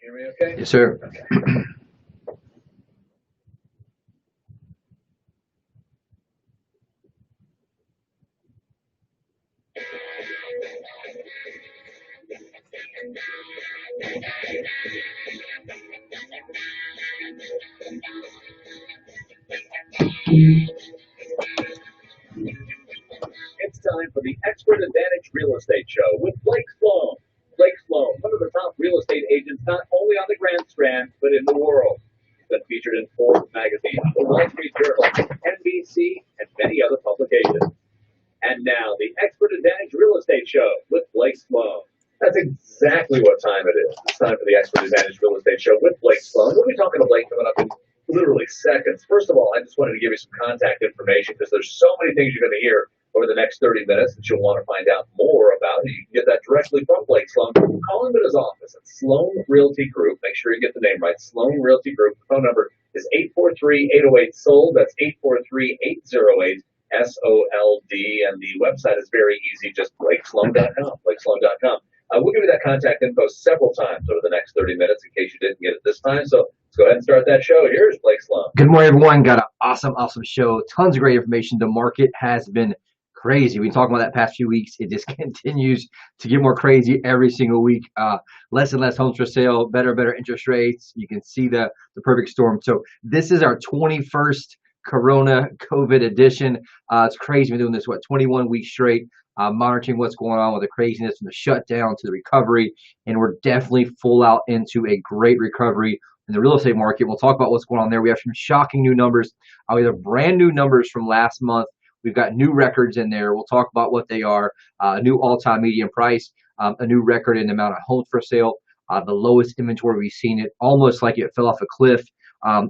Hear me okay? Yes, sir. Okay. It's time for the Expert Advantage Real Estate Show with Blake Sloan. Blake Sloan, one of the top real estate agents not only on the Grand Strand, but in the world. He's been featured in Forbes magazine, the Wall Street Journal, NBC, and many other publications. And now, the Expert Advantage Real Estate Show with Blake Sloan. That's exactly what time it is. It's time for the Expert Advantage Real Estate Show with Blake Sloan. We'll be talking to Blake coming up in literally seconds. First of all, I just wanted to give you some contact information because there's so many things you're going to hear over the next 30 minutes that you'll want to find out more about. You can get that directly from Blake Sloan. Call him at his office at Sloan Realty Group. Make sure you get the name right. Sloan Realty Group. The phone number is 843-808-SOLD. That's 843-808 SOLD, and the website is very easy, just blakesloan.com, blakesloan.com. We'll give you that contact info several times over the next 30 minutes in case you didn't get it this time. So let's go ahead and start that show. Here's Blake Sloan. Good morning, everyone. Got an awesome show. Tons of great information. The market has been crazy. We've been talking about that past few weeks. It just continues to get more crazy every single week. Less and less homes for sale, better interest rates. You can see the perfect storm. So this is our 21st Corona COVID edition. It's crazy. We've been doing this, 21 weeks straight, monitoring what's going on with the craziness from the shutdown to the recovery. And we're definitely full out into a great recovery in the real estate market. We'll talk about what's going on there. We have some shocking new numbers. We have brand new numbers from last month. We've got new records in there. We'll talk about what they are. A new all-time median price, a new record in the amount of homes for sale, the lowest inventory we've seen. It almost like it fell off a cliff.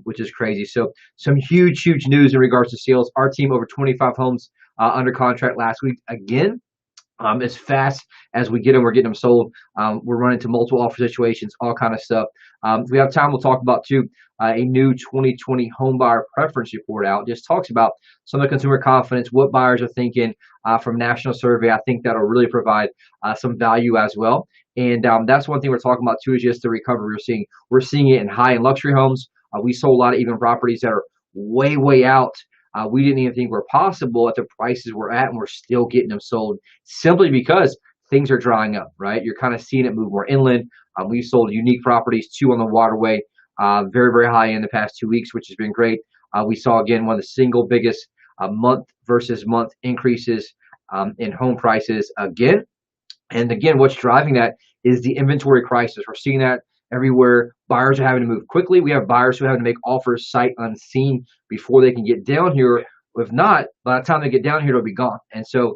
Which is crazy. So some huge news in regards to sales. Our team over 25 homes under contract last week. Again, as fast as we get them, we're getting them sold. We're running to multiple offer situations, all kind of stuff. If we have time, we'll talk about too a new 2020 home buyer preference report out. Just talks about some of the consumer confidence, what buyers are thinking from national survey. I think that'll really provide some value as well. And that's one thing we're talking about too, is just the recovery we're seeing. We're seeing it in high and luxury homes. We sold a lot of even properties that are way out. We didn't even think were possible at the prices we're at, and we're still getting them sold simply because things are drying up, right? You're kind of seeing it move more inland. We've sold unique properties, 2 on the waterway, very high in the past 2 weeks, which has been great. We saw, again, one of the single biggest month versus month increases in home prices again. And again, what's driving that is the inventory crisis. We're seeing that everywhere. Buyers are having to move quickly. We have buyers who have to make offers sight unseen before they can get down here. If not, by the time they get down here, it'll be gone. And so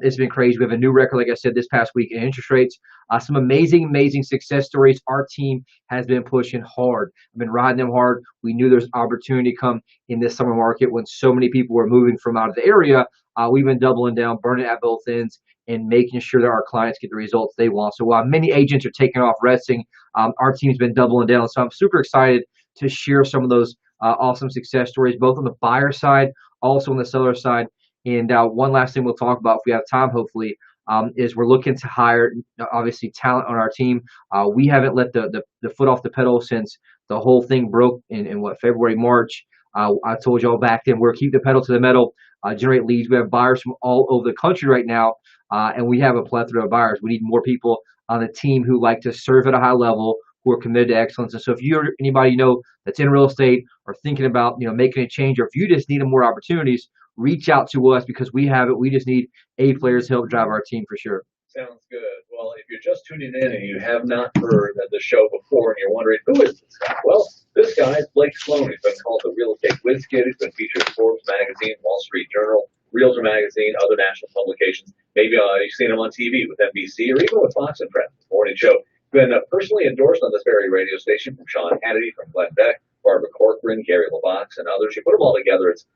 it's been crazy. We have a new record, like I said, this past week in interest rates. Some amazing success stories. Our team has been pushing hard. I've been riding them hard. We knew there's opportunity to come in this summer market when so many people were moving from out of the area. We've been doubling down, burning at both ends, and making sure that our clients get the results they want. So while many agents are taking off resting, our team's been doubling down. So I'm super excited to share some of those awesome success stories, both on the buyer side, also on the seller side. And one last thing we'll talk about, if we have time, hopefully, is we're looking to hire, obviously, talent on our team. We haven't let the foot off the pedal since the whole thing broke in February, March. I told y'all back then, we're keep the pedal to the metal, generate leads. We have buyers from all over the country right now, and we have a plethora of buyers. We need more people on the team who like to serve at a high level, who are committed to excellence. And so if you're anybody you know that's in real estate or thinking about making a change, or if you just need more opportunities, reach out to us because we have it. We just need A players to help drive our team for sure. Sounds good. Well, if you're just tuning in and you have not heard the show before and you're wondering, who is this guy? Well, this guy is Blake Sloan. He's been called the real estate whiz kid. He's been featured in Forbes magazine, Wall Street Journal, Realtor magazine, other national publications. Maybe you've seen him on TV with NBC or even with Fox and Friends, the morning show. Been personally endorsed on this very radio station from Sean Hannity, from Glenn Beck, Barbara Corcoran, Gary LaBox, and others. You put them all together, it's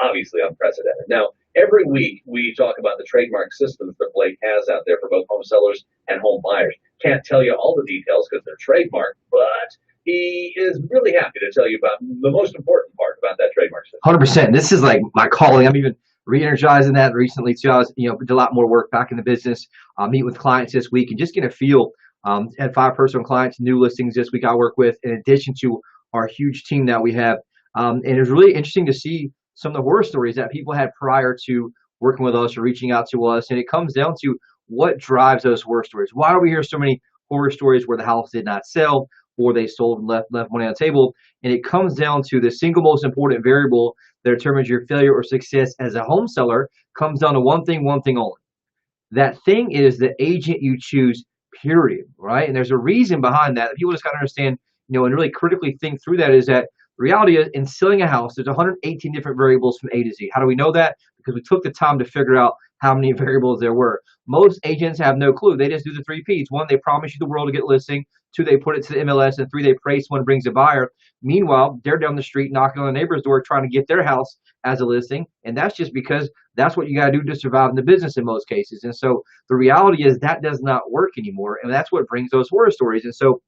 obviously unprecedented. Now, every week we talk about the trademark systems that Blake has out there for both home sellers and home buyers. Can't tell you all the details because they're trademarked, but he is really happy to tell you about the most important part about that trademark system. 100%. This is like my calling. I'm even re-energizing that recently too. I was, did a lot more work back in the business, meet with clients this week and just get a feel Had 5 personal clients, new listings this week I work with, in addition to our huge team that we have. And it was really interesting to see some of the horror stories that people had prior to working with us or reaching out to us. And it comes down to what drives those horror stories. Why do we hear so many horror stories where the house did not sell or they sold and left money on the table? And it comes down to the single most important variable that determines your failure or success as a home seller comes down to one thing only. That thing is the agent you choose, period, right? And there's a reason behind that. People just got to understand, and really critically think through that is that the reality is in selling a house, there's 118 different variables from A to Z. How do we know that? Because we took the time to figure out how many variables there were. Most agents have no clue. They just do the 3 Ps. 1, they promise you the world to get listing. 2, they put it to the MLS. And 3, they pray someone brings a buyer. Meanwhile, they're down the street knocking on the neighbor's door trying to get their house as a listing. And that's just because that's what you got to do to survive in the business in most cases. And so the reality is that does not work anymore. And that's what brings those horror stories. And so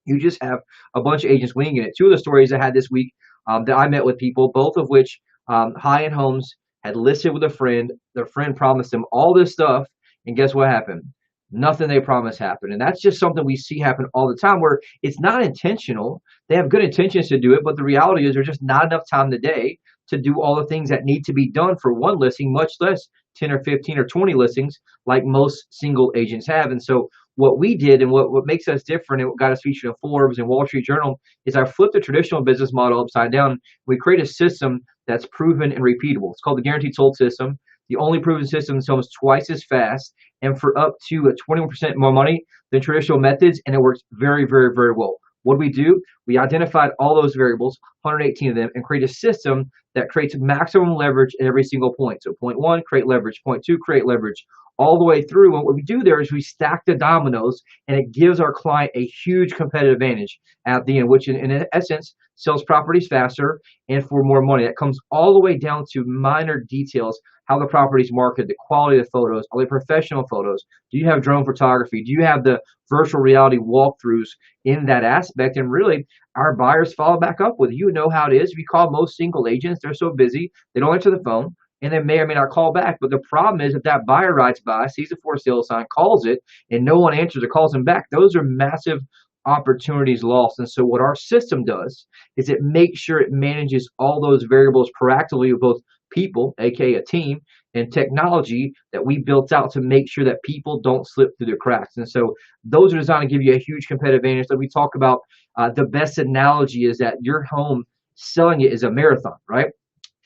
you just have a bunch of agents winging it. 2 of the stories I had this week that I met with people, both of which high-end homes had listed with a friend. Their friend promised them all this stuff, and guess what happened? Nothing they promised happened. And that's just something we see happen all the time where it's not intentional. They have good intentions to do it, but the reality is there's just not enough time in the day to do all the things that need to be done for one listing, much less 10 or 15 or 20 listings like most single agents have. And so what we did and what makes us different and what got us featured in Forbes and Wall Street Journal is I flipped the traditional business model upside down. We create a system that's proven and repeatable. It's called the Guaranteed Sold System. The only proven system sells twice as fast and for up to 21% more money than traditional methods, and it works very, very, very well. What do we do? We identified all those variables, 118 of them, and create a system that creates maximum leverage at every single point. So point 1, create leverage. Point 2, create leverage. All the way through. And what we do there is we stack the dominoes, and it gives our client a huge competitive advantage at the end, which in essence sells properties faster and for more money. That comes all the way down to minor details, how the property's marketed, the quality of the photos, are they professional photos? Do you have drone photography? Do you have the virtual reality walkthroughs in that aspect? And really, our buyers follow back up with you know how it is. If you call most single agents, they're so busy, they don't answer the phone. And they may or may not call back. But the problem is if that buyer rides by, sees a for sale sign, calls it, and no one answers or calls them back, those are massive opportunities lost. And so what our system does is it makes sure it manages all those variables proactively with both people, aka a team, and technology that we built out to make sure that people don't slip through the cracks. And so those are designed to give you a huge competitive advantage. That we talk about the best analogy is that your home selling it is a marathon, right?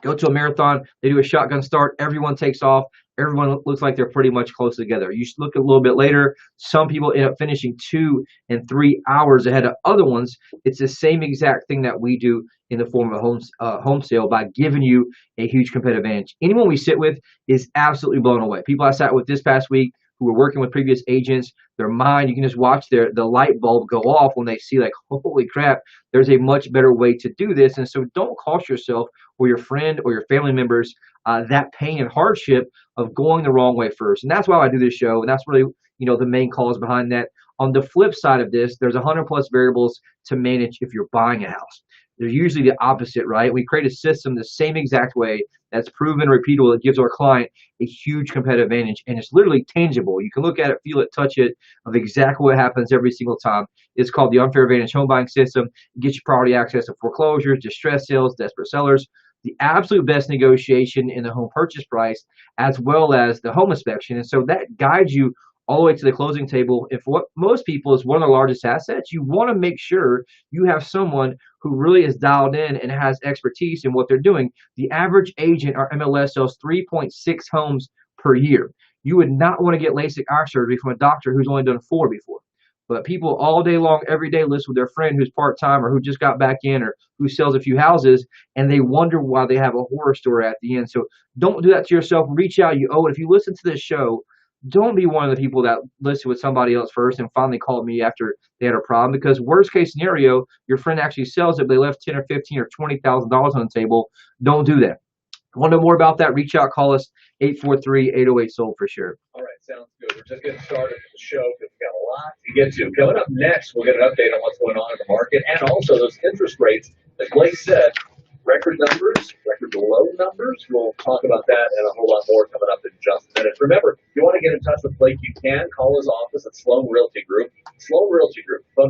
Go to a marathon, they do a shotgun start, everyone takes off, everyone looks like they're pretty much close together. You look a little bit later, some people end up finishing 2 and 3 hours ahead of other ones. It's the same exact thing that we do in the form of a home sale by giving you a huge competitive advantage. Anyone we sit with is absolutely blown away. People I sat with this past week who were working with previous agents, their mind, you can just watch the light bulb go off when they see like, holy crap, there's a much better way to do this. And so don't cost yourself or your friend or your family members that pain and hardship of going the wrong way first. And that's why I do this show. And that's really, the main cause behind that. On the flip side of this, there's 100 plus variables to manage if you're buying a house. They're usually the opposite, right? We create a system the same exact way that's proven, repeatable, that gives our client a huge competitive advantage. And it's literally tangible. You can look at it, feel it, touch it, of exactly what happens every single time. It's called the Unfair Advantage Home Buying System. It gets you priority access to foreclosures, distress sales, desperate sellers, the absolute best negotiation in the home purchase price, as well as the home inspection. And so that guides you all the way to the closing table. If what most people is one of the largest assets, you want to make sure you have someone who really is dialed in and has expertise in what they're doing. The average agent or MLS sells 3.6 homes per year. You would not want to get LASIK eye surgery from a doctor who's only done 4 before. But people all day long, every day, list with their friend who's part-time or who just got back in or who sells a few houses, and they wonder why they have a horror story at the end. So don't do that to yourself. Reach out. You owe it. If you listen to this show, don't be one of the people that listed with somebody else first and finally called me after they had a problem, because worst case scenario, your friend actually sells it, but they left $10 or $15 or $20,000 on the table. Don't do that. Want to know more about that? Reach out, call us 843-808-SOLD for sure. All right, sounds good. We're just getting started with the show because we've got a lot to get to. Coming up next, we'll get an update on what's going on in the market and also those interest rates that Blake said, record numbers, record low numbers. We'll talk about that and a whole lot more coming up in just a minute. Remember, if you want to get in touch with Blake, you can call his office at Sloan Realty Group. Sloan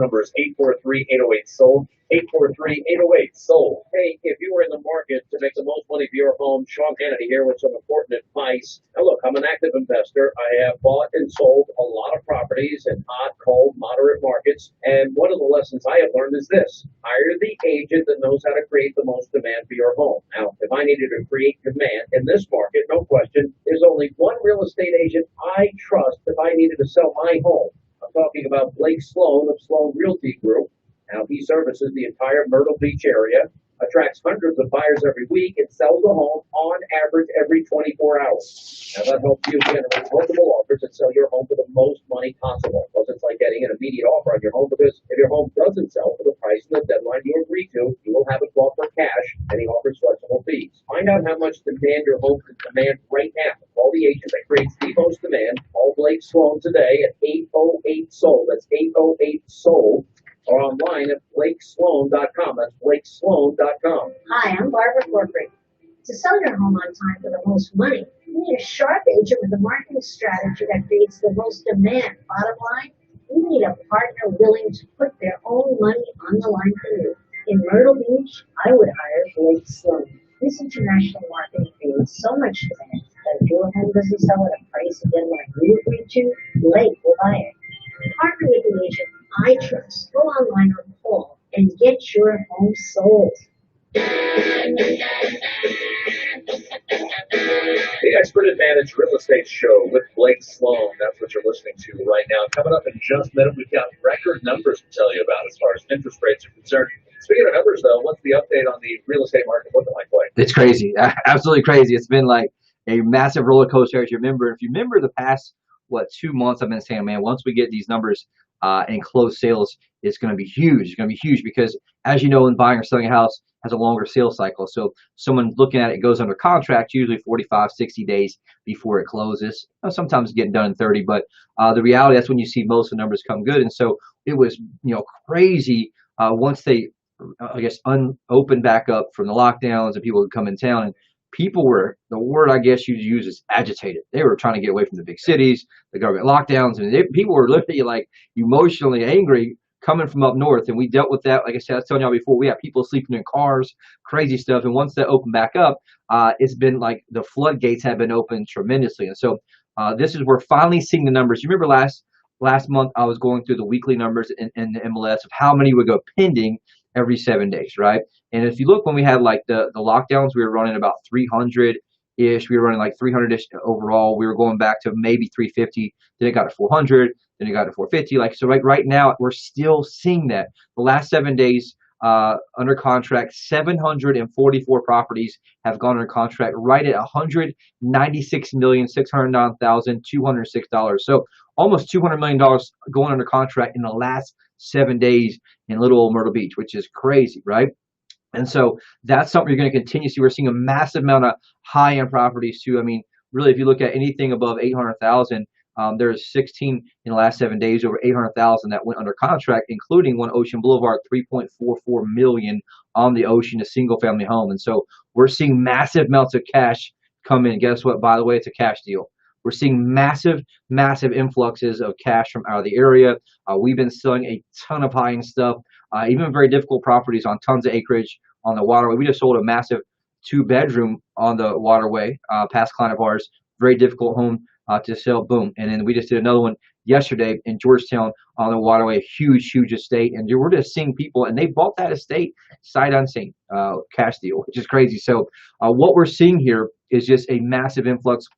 number is 843-808-SOLD. 843-808-SOLD. Hey, if you were in the market to make the most money for your home, Sean Hannity here with some important advice. Now, look, I'm an active investor. I have bought and sold a lot of properties in hot, cold, moderate markets. And one of the lessons I have learned is this: hire the agent that knows how to create the most demand for your home. Now, if I needed to create demand in this market, no question, there's only one real estate agent I trust if I needed to sell my home. I'm talking about Blake Sloan of Sloan Realty Group. Now, he services the entire Myrtle Beach area, attracts hundreds of buyers every week, and sells a home on average every 24 hours. Now, that helps you generate multiple offers and sell your home for the most money possible. Plus, it's like getting an immediate offer on your home, because if your home doesn't sell for the price and the deadline you agree to, you will have it bought for cash, and he offers flexible fees. Find out how much demand your home can demand right now. Call the agent that creates the most demand. Call Blake Sloan today at 808-SOLD. That's 808-SOLD. Or online at blakesloan.com. That's blakesloan.com. Hi, I'm Barbara Corcoran. To sell your home on time for the most money, you need a sharp agent with a marketing strategy that creates the most demand. Bottom line, you need a partner willing to put their own money on the line for you. In Myrtle Beach, I would hire Blake Sloan. This international marketing creates so much demand that if your home doesn't sell at a price again like you agree to, Blake will buy it. Partner with the agent I trust. Go online or call and get your home sold. The Expert Advantage Real Estate Show with Blake Sloan. That's what you're listening to right now. Coming up in just a minute, we've got record numbers to tell you about as far as interest rates are concerned. Speaking of numbers, though, what's the update on the real estate market looking like, Blake? It's crazy. Absolutely crazy. It's been like a massive roller coaster. If you remember the past, 2 months, I've been saying, man, once we get these numbers and closed sales, it's going to be huge. It's going to be huge because, as you know, in buying or selling a house has a longer sales cycle. So someone looking at it goes under contract usually 45, 60 days before it closes. Sometimes it's getting done in 30, but the reality, that's when you see most of the numbers come good. And so it was, crazy once they, opened back up from the lockdowns and people would come in town, and people were, the word I guess you'd use is agitated. They were trying to get away from the big cities, the government lockdowns, and people were literally like emotionally angry coming from up north. And we dealt with that. Like I said, I was telling y'all before, we had people sleeping in cars, crazy stuff. And once that opened back up, it's been like the floodgates have been opened tremendously. And so this is, we're finally seeing the numbers. You remember last month I was going through the weekly numbers in the MLS of how many would go pending every 7 days, right? And if you look, when we had like the lockdowns, we were running about 300-ish. We were running like 300-ish overall. We were going back to maybe 350. Then it got to 400. Then it got to 450. Like, so right now, we're still seeing that. The last 7 days under contract, 744 properties have gone under contract, right at $196,609,206. So almost $200 million going under contract in the last 7 days in little old Myrtle Beach, which is crazy, right? And so that's something you're going to continue to see. We're seeing a massive amount of high-end properties too. I mean, really, if you look at anything above 800,000, there's 16 in the last 7 days over 800,000 that went under contract, including one Ocean Boulevard, 3.44 million on the ocean, a single-family home. And so we're seeing massive amounts of cash come in. Guess what? By the way, it's a cash deal. We're seeing massive influxes of cash from out of the area. We've been selling a ton of high-end stuff, even very difficult properties on tons of acreage on the waterway. We just sold a massive 2-bedroom on the waterway, past client of ours, very difficult home to sell, boom. And then we just did another one yesterday in Georgetown on the waterway, a huge estate. And we're just seeing people, and they bought that estate sight unseen, cash deal, which is crazy. So what we're seeing here is just a massive influx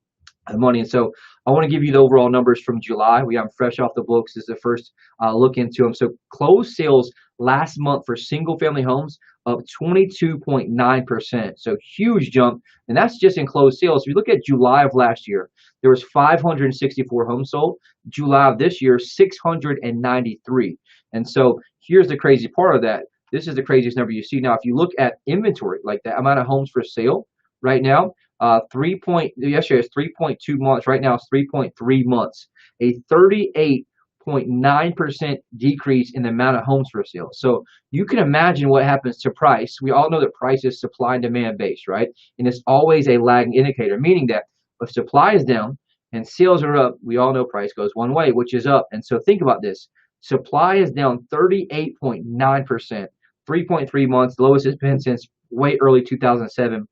of money. And so I want to give you the overall numbers from July. We have them fresh off the books. This is the first look into them. So closed sales last month for single family homes up 22.9%. So huge jump. And that's just in closed sales. If you look at July of last year, there was 564 homes sold. July of this year, 693. And so here's the crazy part of that. This is the craziest number you see. Now, if you look at inventory, like the amount of homes for sale right now, yesterday is 3.2 months. Right now it's 3.3 months. A 38.9% decrease in the amount of homes for sale. So you can imagine what happens to price. We all know that price is supply and demand based, right? And it's always a lagging indicator, meaning that if supply is down and sales are up, we all know price goes one way, which is up. And so think about this. Supply is down 38.9%, 3.3 months, lowest it's been since way early 2007.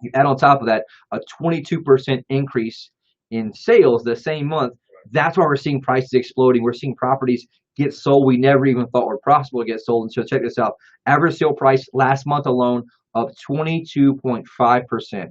You add on top of that a 22% increase in sales the same month. That's why we're seeing prices exploding. We're seeing properties get sold we never even thought were possible to get sold. And so check this out. Average sale price last month alone up 22.5%,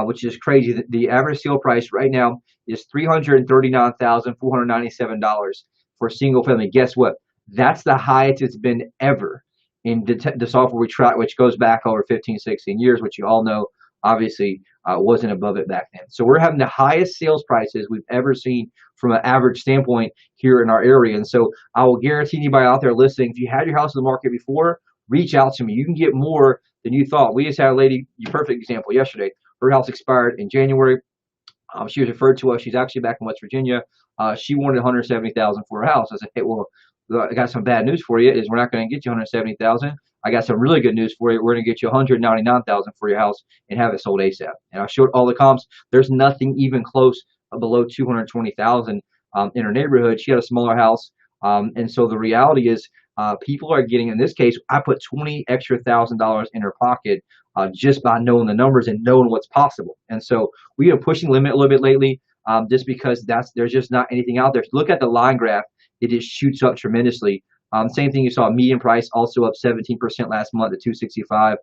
which is crazy. The average sale price right now is $339,497 for single family. Guess what? That's the highest it's been ever in the software we track, which goes back over 15, 16 years, which you all know obviously wasn't above it back then. So we're having the highest sales prices we've ever seen from an average standpoint here in our area. And so I will guarantee anybody out there listening, if you had your house in the market before, reach out to me. You can get more than you thought. We just had a lady, perfect example, yesterday. Her house expired in January. She was referred to us. She's actually back in West Virginia. She wanted $170,000 for her house. I said, hey, well, I got some bad news for you. Is we're not going to get you $170,000. I got some really good news for you. We're going to get you $199,000 for your house and have it sold ASAP. And I showed all the comps. There's nothing even close below $220,000 in her neighborhood. She had a smaller house, and so the reality is, people are getting. In this case, I put $20,000 extra in her pocket just by knowing the numbers and knowing what's possible. And so we are pushing limit a little bit lately, just because there's just not anything out there. If you look at the line graph, it just shoots up tremendously. Same thing, you saw median price also up 17% last month at 265.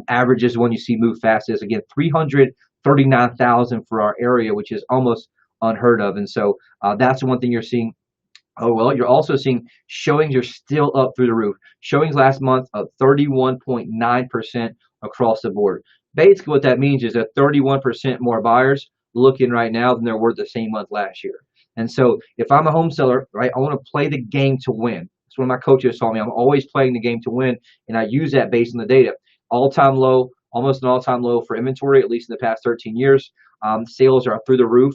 Average is one you see move fastest. Again, 339,000 for our area, which is almost unheard of. And so that's the one thing you're seeing. Oh, well, you're also seeing showings are still up through the roof. Showings last month up 31.9% across the board. Basically, what that means is that 31% more buyers looking right now than there were the same month last year. And so if I'm a home seller, right, I want to play the game to win. That's what my coaches told me. I'm always playing the game to win, and I use that based on the data. All-time low, almost an all-time low for inventory, at least in the past 13 years. Sales are through the roof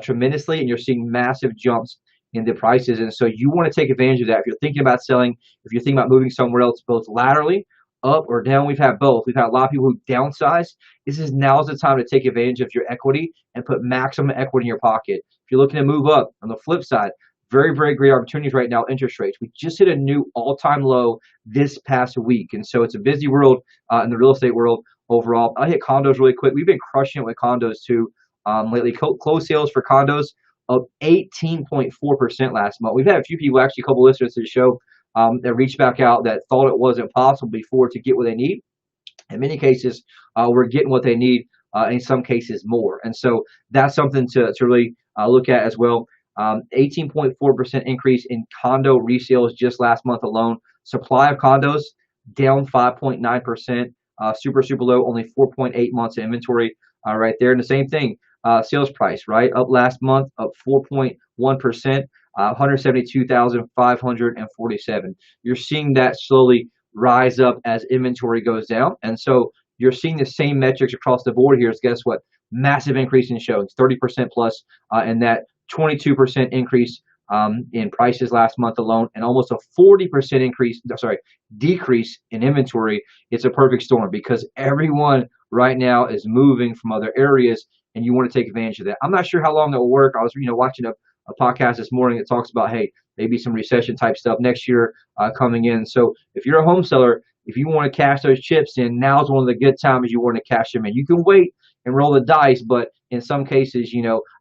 tremendously, and you're seeing massive jumps in the prices. And so you want to take advantage of that. If you're thinking about selling, if you're thinking about moving somewhere else, both laterally, up or down, we've had both. We've had a lot of people who downsize. Now's the time to take advantage of your equity and put maximum equity in your pocket. If you're looking to move up, on the flip side, very, very great opportunities right now. Interest rates. We just hit a new all-time low this past week. And so it's a busy world in the real estate world overall. I'll hit condos really quick. We've been crushing it with condos too lately. Closed sales for condos up 18.4% last month. We've had a few people, actually a couple listeners to the show, that reached back out that thought it wasn't possible before to get what they need. In many cases, we're getting what they need, in some cases more. And so that's something to really look at as well. 18.4% increase in condo resales just last month alone. Supply of condos down 5.9%. Super low, only 4.8 months of inventory right there. And the same thing, sales price, right? Up last month, up 4.1%, 172,547. You're seeing that slowly rise up as inventory goes down. And so you're seeing the same metrics across the board here. Guess what? Massive increase in showings, 30% plus, and that 22% increase in prices last month alone, and almost a 40% decrease in inventory. It's a perfect storm because everyone right now is moving from other areas, and you want to take advantage of that. I'm not sure how long that will work. I was, watching a podcast this morning that talks about, hey, maybe some recession type stuff next year coming in. So if you're a home seller, if you want to cash those chips in, now's one of the good times you want to cash them in. You can wait and roll the dice, but in some cases,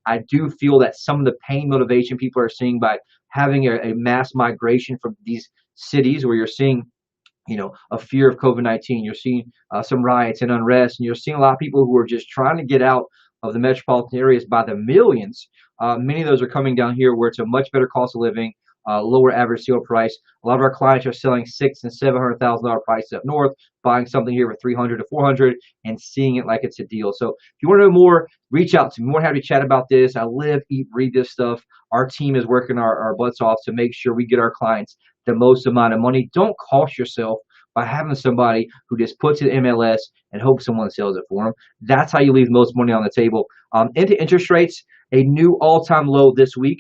I do feel that some of the pain motivation people are seeing by having a mass migration from these cities where you're seeing, a fear of COVID-19, you're seeing some riots and unrest, and you're seeing a lot of people who are just trying to get out of the metropolitan areas by the millions. Many of those are coming down here where it's a much better cost of living, lower average sale price. A lot of our clients are selling $600,000 and $700,000 prices up north, buying something here for $300,000 to $400,000 and seeing it like it's a deal. So if you want to know more, reach out to me. More happy to chat about this. I live, eat, breathe this stuff. Our team is working our butts off to make sure we get our clients the most amount of money. Don't cost yourself by having somebody who just puts it in MLS and hopes someone sells it for them. That's how you leave the most money on the table. Into interest rates, a new all-time low this week.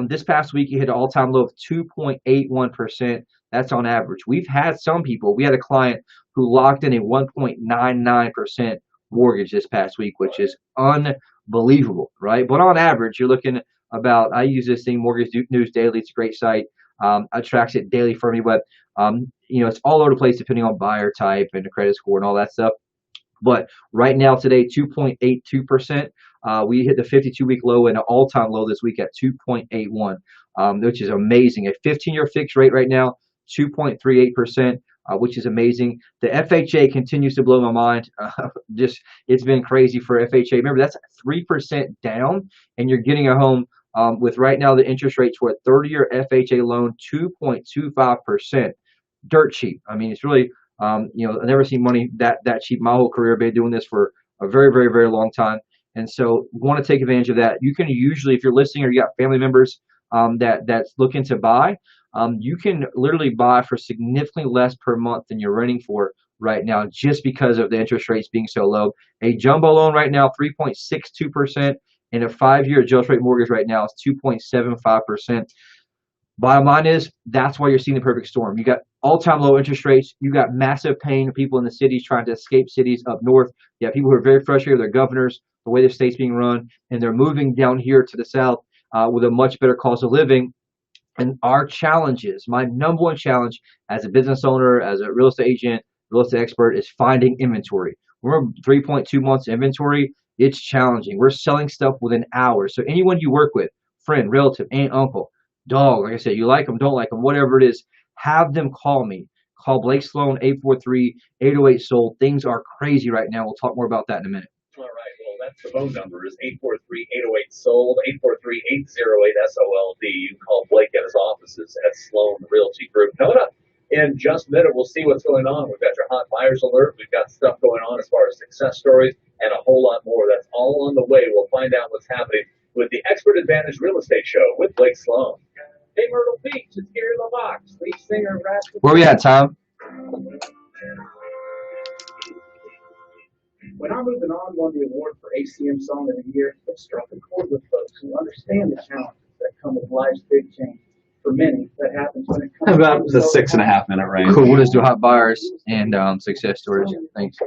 This past week, you hit an all-time low of 2.81%. That's on average. We've had some people. We had a client who locked in a 1.99% mortgage this past week, which is unbelievable, right? But on average, you're looking about, I use this thing, Mortgage News Daily. It's a great site. tracks it daily for me. But it's all over the place depending on buyer type and the credit score and all that stuff. But right now, today, 2.82%. We hit the 52-week low and an all-time low this week at 2.81, which is amazing. A 15-year fixed rate right now, 2.38%, which is amazing. The FHA continues to blow my mind. It's been crazy for FHA. Remember, that's 3% down, and you're getting a home with right now the interest rates for a 30-year FHA loan, 2.25%. Dirt cheap. I mean, it's really I've never seen money that cheap my whole career. I've been doing this for a very, very, very long time. And so want to take advantage of that. You can usually, if you're listening or you got family members that's looking to buy, you can literally buy for significantly less per month than you're renting for right now just because of the interest rates being so low. A jumbo loan right now, 3.62%, and a 5-year adjust rate mortgage right now is 2.75%. Bottom line is, that's why you're seeing the perfect storm. You got all-time low interest rates. You got massive pain of people in the cities trying to escape cities up north. You have people who are very frustrated with their governors, the way the state's being run, and they're moving down here to the south with a much better cost of living. And our challenges, my number one challenge as a business owner, as a real estate agent, real estate expert, is finding inventory. We're 3.2 months inventory. It's challenging. We're selling stuff within hours. So anyone you work with, friend, relative, aunt, uncle, dog, like I said, you like them, don't like them, whatever it is, have them call me. Call Blake Sloan, 843-808-SOLD. Things are crazy right now. We'll talk more about that in a minute. All right. Well, that's the phone number is 843-808-SOLD, 843-808-SOLD. You can call Blake at his offices at Sloan Realty Group. Coming up in just a minute, we'll see what's going on. We've got your hot buyers alert. We've got stuff going on as far as success stories and a whole lot more. That's all on the way. We'll find out what's happening with the Expert Advantage Real Estate Show with Blake Sloan. Hey, Myrtle Beach, it's Gary LaVox, lead singer, rapper. Where we at, Tom? When I Moving On won the award for ACM Song of the Year, it struck a chord with folks who understand the challenges that come with life's big change. For many, that happens when it comes About to the 6.5 minute range. Cool. We'll just do hot buyers and success stories. Thanks.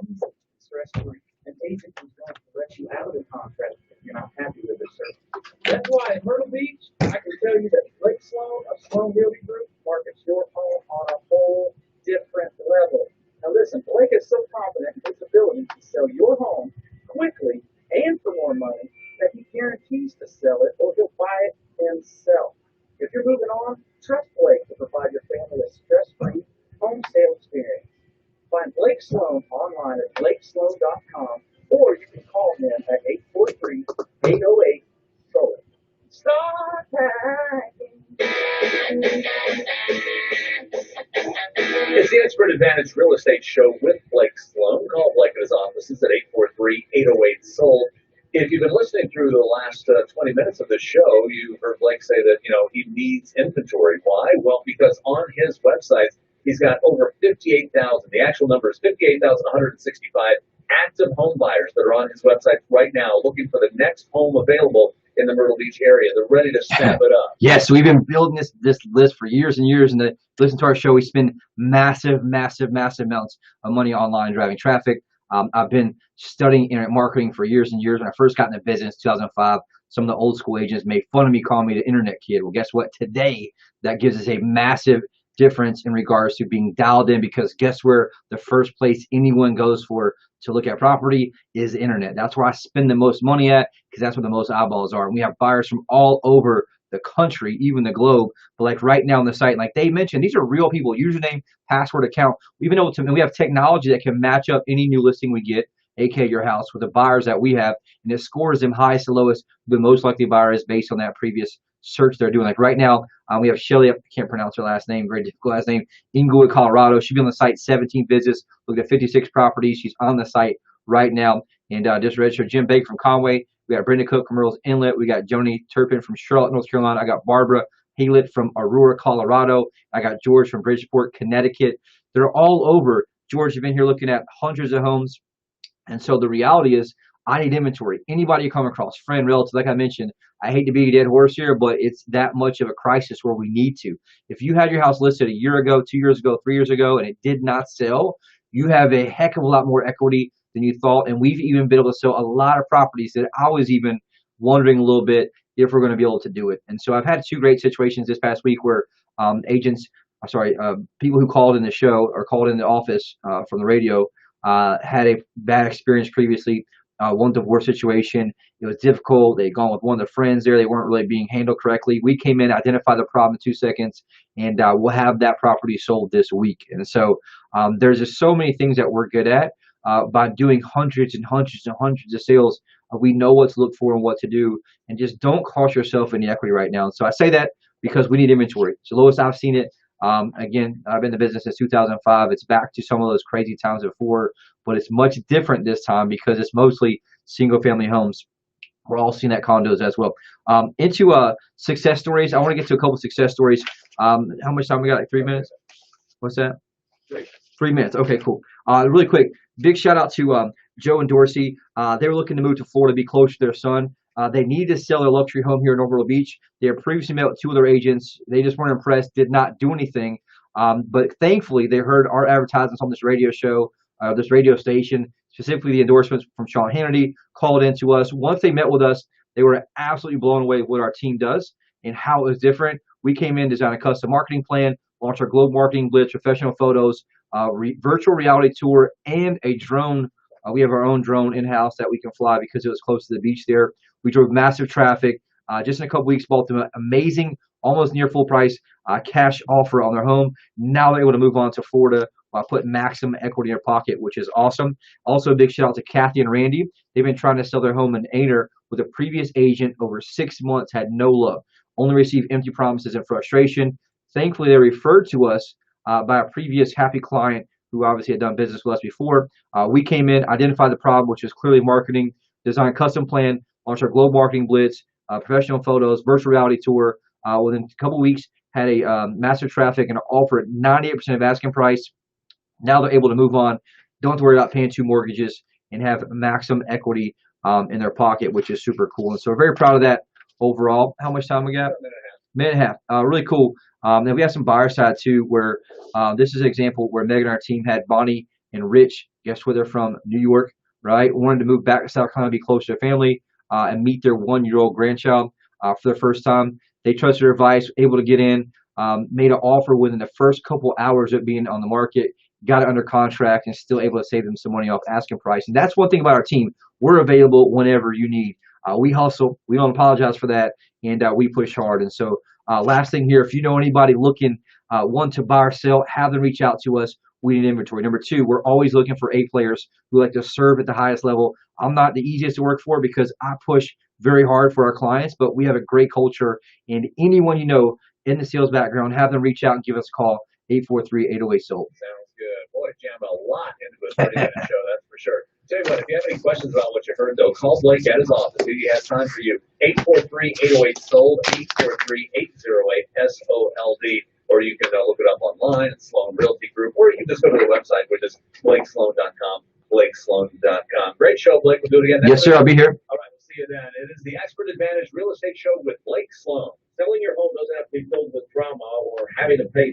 An agent who's going to let you out of the contract if you're not happy with their service. That's why at Myrtle Beach, I can tell you that Blake Sloan of Sloan Realty Group markets your home on a whole different level. Now listen, Blake is so confident in his ability to sell your home quickly and for more money that he guarantees to sell it or he'll buy it himself. If you're moving on, trust Blake to provide your family a stress-free home sale experience. Find Blake Sloan online at blakesloan.com or you can call him at 843-808-SOLD. Start packing. It's the Expert Advantage Real Estate Show with Blake Sloan. Call Blake at his offices at 843-808-SOLD. If you've been listening through the last 20 minutes of the show, you heard Blake say that, he needs inventory. Why? Well, because on his website, he's got over 58,000. The actual number is 58,165 active home buyers that are on his website right now looking for the next home available in the Myrtle Beach area. They're ready to snap it up. Yes, we've been building this list for years and years. And to listen to our show, we spend massive amounts of money online driving traffic. I've been studying internet marketing for years and years. When I first got in the business, 2005, some of the old school agents made fun of me, calling me the internet kid. Well, guess what? Today, that gives us a massive difference in regards to being dialed in, because guess where the first place anyone goes for to look at property is the internet. That's where I spend the most money at, because that's where the most eyeballs are. And we have buyers from all over the country, even the globe. But like right now on the site, like they mentioned, these are real people, username, password, account. We even know we have technology that can match up any new listing we get, aka your house, with the buyers that we have, and it scores them highest to lowest. The most likely buyer is based on that previous search they're doing. Like right now, we have Shelly, I can't pronounce her last name, very difficult last name, Inglewood, Colorado. She's been on the site 17 visits, looked at 56 properties. She's on the site right now. And just registered Jim Baker from Conway. We got Brenda Cook from Myrtle's Inlet. We got Joni Turpin from Charlotte, North Carolina. I got Barbara Hewitt from Aurora, Colorado. I got George from Bridgeport, Connecticut. They're all over. George, you've been here looking at hundreds of homes. And so the reality is, I need inventory. Anybody you come across, friend, relative, like I mentioned, I hate to be a dead horse here, but it's that much of a crisis where we need to. If you had your house listed a year ago, 2 years ago, 3 years ago, and it did not sell, you have a heck of a lot more equity than you thought. And we've even been able to sell a lot of properties that I was even wondering a little bit if we're going to be able to do it. And so I've had 2 great situations this past week where agents, people who called in the show or called in the office from the radio had a bad experience previously. One divorce situation. It was difficult. They had gone with one of their friends there. They weren't really being handled correctly. We came in, identified the problem in 2 seconds, and we'll have that property sold this week. And so there's just so many things that we're good at by doing hundreds and hundreds and hundreds of sales. We know what to look for and what to do, and just don't cost yourself any equity right now. And so I say that because we need inventory. It's the lowest I've seen it. Again, I've been in the business since 2005. It's back to some of those crazy times before, but it's much different this time because it's mostly single-family homes. We're all seeing that condos as well. Into success stories. I want to get to a couple success stories. How much time we got? Like 3 minutes? What's that? 3 minutes. Okay, cool. Really quick, big shout out to Joe and Dorsey. They were looking to move to Florida, be closer to their son. They needed to sell their luxury home here in Overall Beach. They had previously met with 2 other agents. They just weren't impressed, did not do anything. But thankfully, they heard our advertisements on this radio show, this radio station, specifically the endorsements from Sean Hannity, called into us. Once they met with us, they were absolutely blown away with what our team does and how it was different. We came in, designed a custom marketing plan, launched our Globe Marketing Blitz, professional photos, virtual reality tour, and a drone. We have our own drone in-house that we can fly because it was close to the beach there. We drove massive traffic. Just in a couple weeks, bought them an amazing, almost near full price cash offer on their home. Now they're able to move on to Florida while putting maximum equity in their pocket, which is awesome. Also, a big shout out to Kathy and Randy. They've been trying to sell their home in Aner with a previous agent over 6 months, had no luck. Only received empty promises and frustration. Thankfully, they referred to us by a previous happy client who obviously had done business with us before. We came in, identified the problem, which is clearly marketing, designed custom plan, launched our Globe Marketing Blitz, professional photos, virtual reality tour. Within a couple weeks, had a massive traffic and an offer at 98% of asking price. Now they're able to move on. Don't have to worry about paying 2 mortgages and have maximum equity in their pocket, which is super cool. And so we're very proud of that overall. How much time we got? Minute and a half. Really cool. Then we have some buyer side too, where this is an example where Megan and our team had Bonnie and Rich, guess where they're from? New York, right? Wanted to move back to South Carolina, be closer to family, and meet their 1-year-old grandchild for the first time. They trusted their advice, able to get in, made an offer within the first couple hours of being on the market, got it under contract, and still able to save them some money off asking price. And that's one thing about our team. We're available whenever you need. We hustle. We don't apologize for that, and we push hard. And so last thing here, if you know anybody looking, want to buy or sell, have them reach out to us. We need inventory. Number 2, we're always looking for A players who like to serve at the highest level. I'm not the easiest to work for because I push very hard for our clients, but we have a great culture. And anyone you know in the sales background, have them reach out and give us a call, 843-808-SOLD. Sounds good. Boy, jam a lot into a 30-minute show, that's for sure. Tell you what, if you have any questions about what you heard, though, call Blake at his office. He has time for you. 843-808-SOLD, 843-808-SOLD. Or you can look it up online at Sloan Realty Group, or you can just go to the website, which is blakesloan.com, blakesloan.com. Great show, Blake. We'll do it again next Yes, sir. I'll be here. All right, we'll see you then. It is the Expert Advantage Real Estate Show with Blake Sloan. Selling your home doesn't have to be filled with drama or having to pay